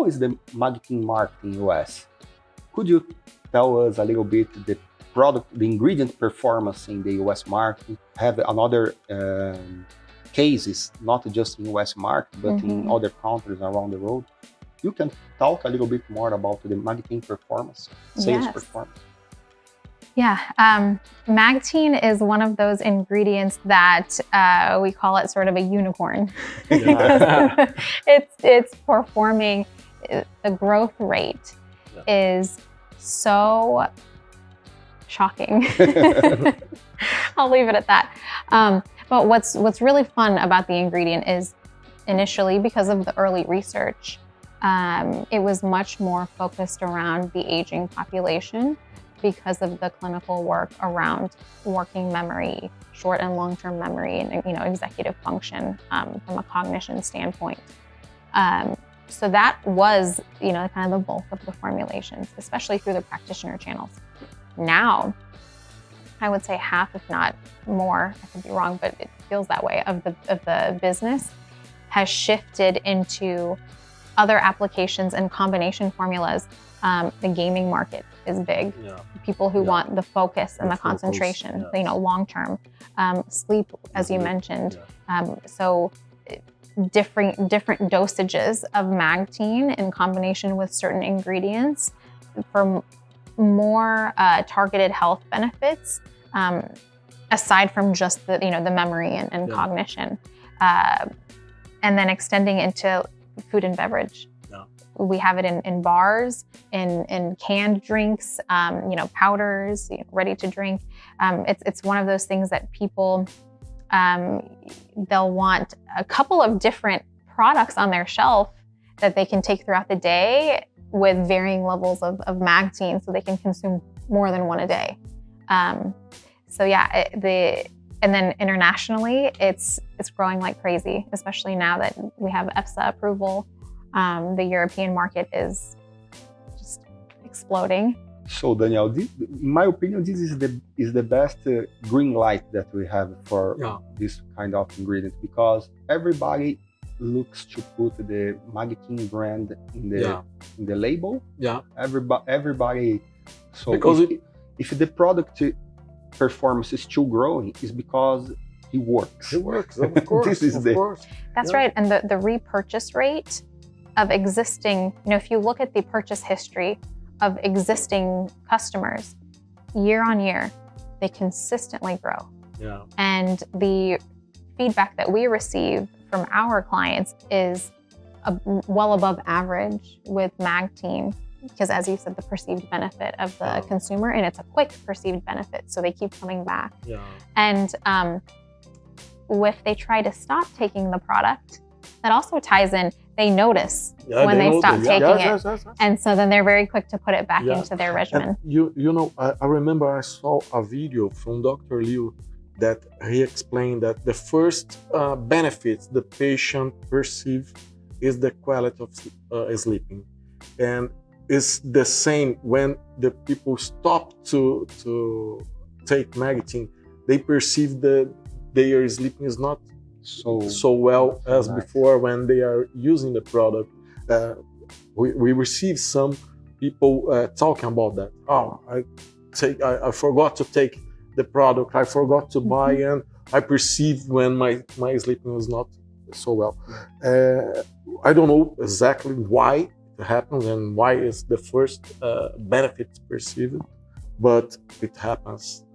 is the Magtein market in US? Could you tell us a little bit the ingredient performance in the US market? Have another cases, not just in US market, but in other countries around the world? You can talk a little bit more about the Magtein performance, sales performance. Yeah, Magtein is one of those ingredients that we call it sort of a unicorn. It's performing, the growth rate is so shocking. I'll leave it at that. But what's really fun about the ingredient is initially, because of the early research, it was much more focused around the aging population because of the clinical work around working memory, short and long-term memory, and executive function from a cognition standpoint. So that was kind of the bulk of the formulations, especially through the practitioner channels. Now, I would say half, if not more, I could be wrong, but it feels that way, of the business has shifted into other applications and combination formulas. The gaming market is big. People who want the focus and the concentration, long-term. Sleep, as you mentioned. So different dosages of Magtein in combination with certain ingredients for more targeted health benefits, aside from just the memory and cognition, and then extending into food and beverage. We have it in bars, in canned drinks, powders, ready to drink. It's one of those things that people, they'll want a couple of different products on their shelf that they can take throughout the day with varying levels of Magtein, so they can consume more than one a day. So yeah, and then internationally, it's growing like crazy, especially now that we have EFSA approval. The European market is just exploding. So Daniel, in my opinion, this is the best green light that we have for this kind of ingredient, because everybody looks to put the Magtein brand in the label. Everybody. So because if the product performance is still growing, it's because it works. It works, of course. That's right, and the repurchase rate of existing, if you look at the purchase history of existing customers, year on year, they consistently grow. And the feedback that we receive from our clients is well above average with Magtein, because as you said, the perceived benefit of the consumer, and it's a quick perceived benefit, so they keep coming back. And if they try to stop taking the product, that also ties in. They notice when they stop taking it. And so then they're very quick to put it back into their regimen. And I remember I saw a video from Dr. Liu that he explained that the first benefits the patient perceive is the quality of sleeping. And it's the same when the people stop to take Magtein, they perceive that their sleeping is not so well as before when they are using the product. We receive some people talking about that. I forgot to take the product. I forgot to buy, and I perceive when my sleeping was not so well. I don't know exactly why it happens and why it's the first benefit perceived, but it happens